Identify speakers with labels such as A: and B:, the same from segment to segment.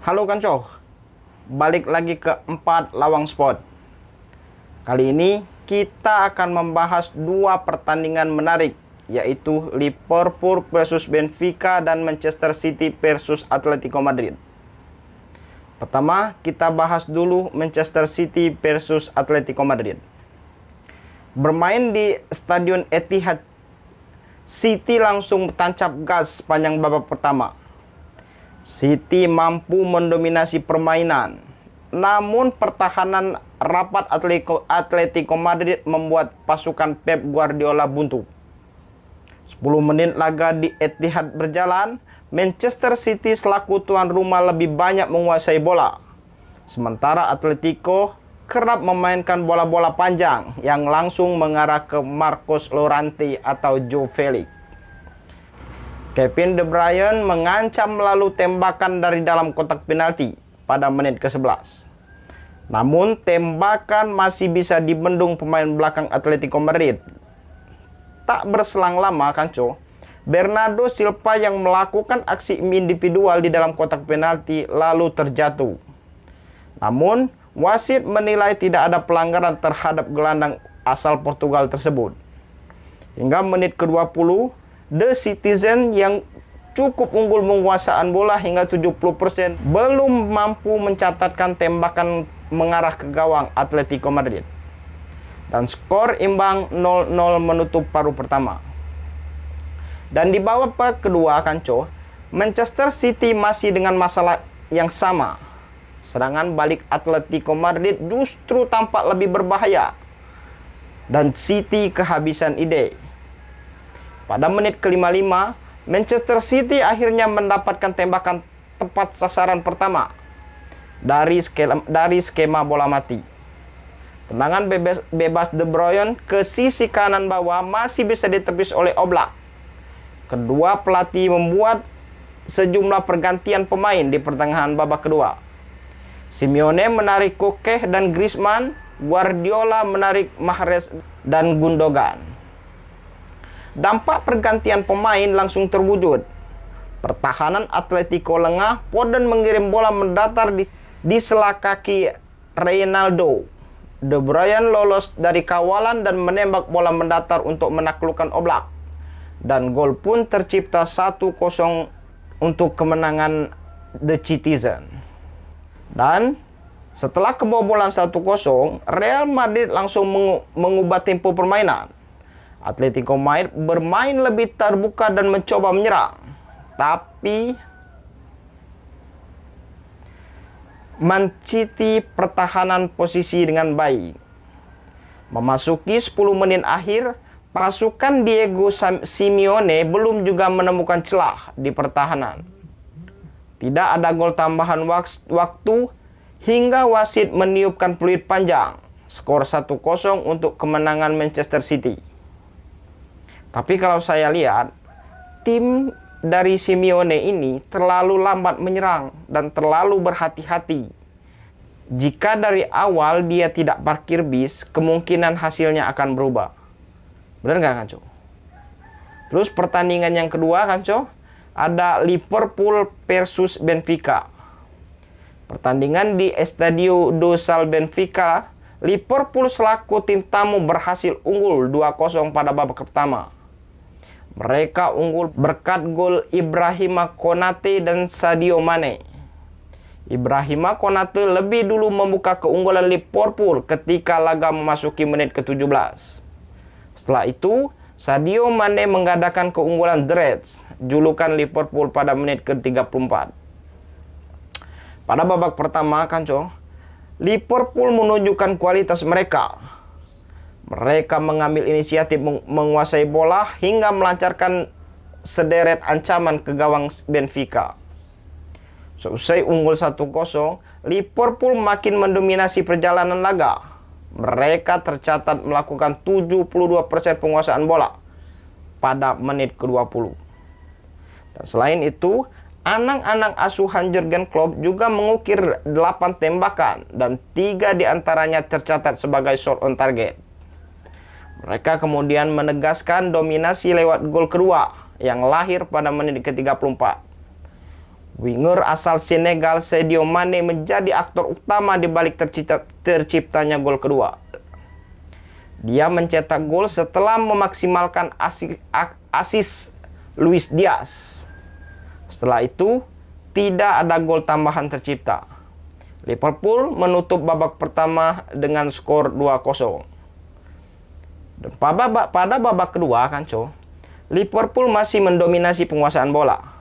A: Halo Kanco, balik lagi ke 4 Lawang Sport. Kali ini kita akan membahas dua pertandingan menarik, yaitu Liverpool versus Benfica dan Manchester City versus Atletico Madrid. Pertama, kita bahas dulu Manchester City versus Atletico Madrid. Bermain di Stadion Etihad, City langsung tancap gas sepanjang babak pertama. City mampu mendominasi permainan, namun pertahanan rapat Atletico Madrid membuat pasukan Pep Guardiola buntu. 10 menit laga di Etihad berjalan, Manchester City selaku tuan rumah lebih banyak menguasai bola. Sementara Atletico kerap memainkan bola-bola panjang yang langsung mengarah ke Marcos Llorente atau Joe Felix. Kevin De Bruyne mengancam melalui tembakan dari dalam kotak penalti pada menit ke-11. Namun tembakan masih bisa dibendung pemain belakang Atletico Madrid. Tak berselang lama, Kanco, Bernardo Silva yang melakukan aksi individual di dalam kotak penalti lalu terjatuh. Namun, wasit menilai tidak ada pelanggaran terhadap gelandang asal Portugal tersebut. Hingga menit ke-20, The Citizen yang cukup unggul menguasaan bola hingga 70% belum mampu mencatatkan tembakan mengarah ke gawang Atletico Madrid. Dan skor imbang 0-0 menutup paruh pertama. Dan di babak kedua, Kanco, Manchester City masih dengan masalah yang sama. Serangan balik Atletico Madrid justru tampak lebih berbahaya. Dan City kehabisan ide. Pada menit ke-55, Manchester City akhirnya mendapatkan tembakan tepat sasaran pertama dari skema bola mati. Tendangan bebas De Bruyne ke sisi kanan bawah masih bisa ditepis oleh Oblak. Kedua pelatih membuat sejumlah pergantian pemain di pertengahan babak kedua. Simeone menarik Koke dan Griezmann, Guardiola menarik Mahrez dan Gundogan. Dampak pergantian pemain langsung terwujud. Pertahanan Atletico lengah, Foden mengirim bola mendatar di sela kaki Reynaldo. De Bruyne lolos dari kawalan dan menembak bola mendatar untuk menaklukkan Oblak. Dan gol pun tercipta 1-0 untuk kemenangan The Citizen. Dan setelah kebobolan 1-0, Real Madrid langsung mengubah tempo permainan. Atletico Madrid bermain lebih terbuka dan mencoba menyerang, tapi menciti pertahanan posisi dengan baik. Memasuki 10 menit akhir, pasukan Diego Simeone belum juga menemukan celah di pertahanan. Tidak ada gol tambahan waktu hingga wasit meniupkan peluit panjang. Skor 1-0 untuk kemenangan Manchester City. Tapi kalau saya lihat, tim dari Simeone ini terlalu lambat menyerang dan terlalu berhati-hati. Jika dari awal dia tidak parkir bis, kemungkinan hasilnya akan berubah. Benar nggak, Kanco? Terus pertandingan yang kedua, Kanco, ada Liverpool versus Benfica. Pertandingan di Estadio do Sal Benfica, Liverpool selaku tim tamu berhasil unggul 2-0 pada babak pertama. Mereka unggul berkat gol Ibrahima Konate dan Sadio Mane. Ibrahima Konate lebih dulu membuka keunggulan Liverpool ketika laga memasuki menit ke-17. Setelah itu, Sadio Mane menggandakan keunggulan The Reds, julukan Liverpool pada menit ke-34. Pada babak pertama, Kanco, Liverpool menunjukkan kualitas mereka. Mereka mengambil inisiatif menguasai bola hingga melancarkan sederet ancaman ke gawang Benfica. Seusai unggul 1-0, Liverpool makin mendominasi perjalanan laga. Mereka tercatat melakukan 72% penguasaan bola pada menit ke-20. Dan selain itu, anak-anak asuhan Jurgen Klopp juga mengukir 8 tembakan dan 3 diantaranya tercatat sebagai shot on target. Mereka kemudian menegaskan dominasi lewat gol kedua yang lahir pada menit ke-34. Winger asal Senegal Sadio Mane menjadi aktor utama di balik terciptanya gol kedua. Dia mencetak gol setelah memaksimalkan asis Luis Diaz. Setelah itu, tidak ada gol tambahan tercipta. Liverpool menutup babak pertama dengan skor 2-0. Dan pada babak kedua, Liverpool masih mendominasi penguasaan bola.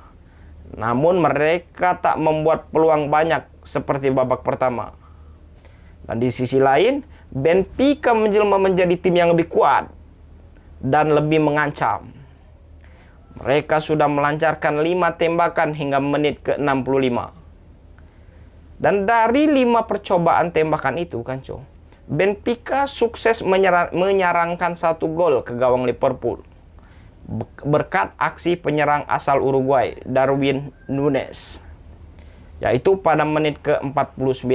A: Namun mereka tak membuat peluang banyak seperti babak pertama. Dan di sisi lain, Benfica menjelma menjadi tim yang lebih kuat dan lebih mengancam. Mereka sudah melancarkan 5 tembakan hingga menit ke-65. Dan dari 5 percobaan tembakan itu, Benfica sukses menyarangkan 1 gol ke gawang Liverpool berkat aksi penyerang asal Uruguay, Darwin Núñez, yaitu pada menit ke-49.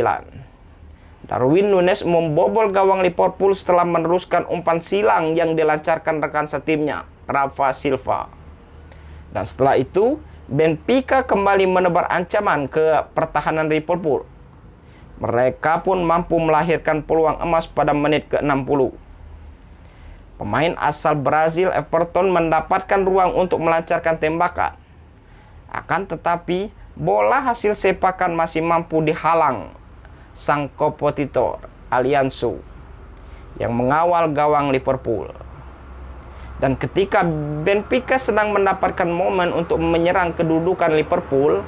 A: Darwin Núñez membobol gawang Liverpool setelah meneruskan umpan silang yang dilancarkan rekan setimnya, Rafa Silva. Dan setelah itu, Benfica kembali menebar ancaman ke pertahanan Liverpool. Mereka pun mampu melahirkan peluang emas pada menit ke-60. Pemain asal Brazil Everton mendapatkan ruang untuk melancarkan tembakan. Akan tetapi, bola hasil sepakan masih mampu dihalang sang kompetitor Alianço yang mengawal gawang Liverpool. Dan ketika Benfica sedang mendapatkan momen untuk menyerang kedudukan Liverpool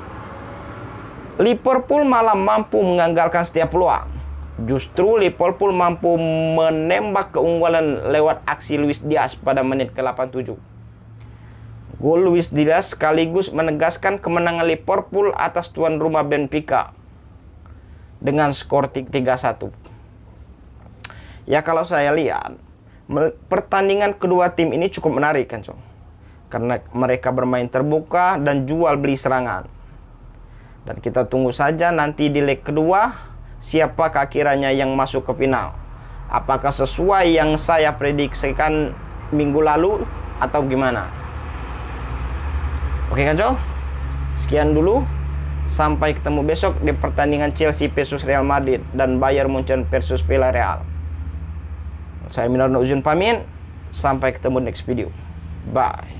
A: malah mampu menggagalkan setiap peluang. Justru Liverpool mampu menembak keunggulan lewat aksi Luis Diaz pada menit ke-87. Gol Luis Diaz sekaligus menegaskan kemenangan Liverpool atas tuan rumah Benfica dengan skor 3-1. Ya, kalau saya lihat, pertandingan kedua tim ini cukup menarik, karena mereka bermain terbuka dan jual beli serangan. Dan kita tunggu saja nanti di leg kedua, siapakah kiranya yang masuk ke final. Apakah sesuai yang saya prediksikan minggu lalu atau gimana? Oke, sekian dulu. Sampai ketemu besok di pertandingan Chelsea versus Real Madrid dan Bayern Munchen versus Villarreal. Saya Minarno Uzun pamit. Sampai ketemu next video. Bye.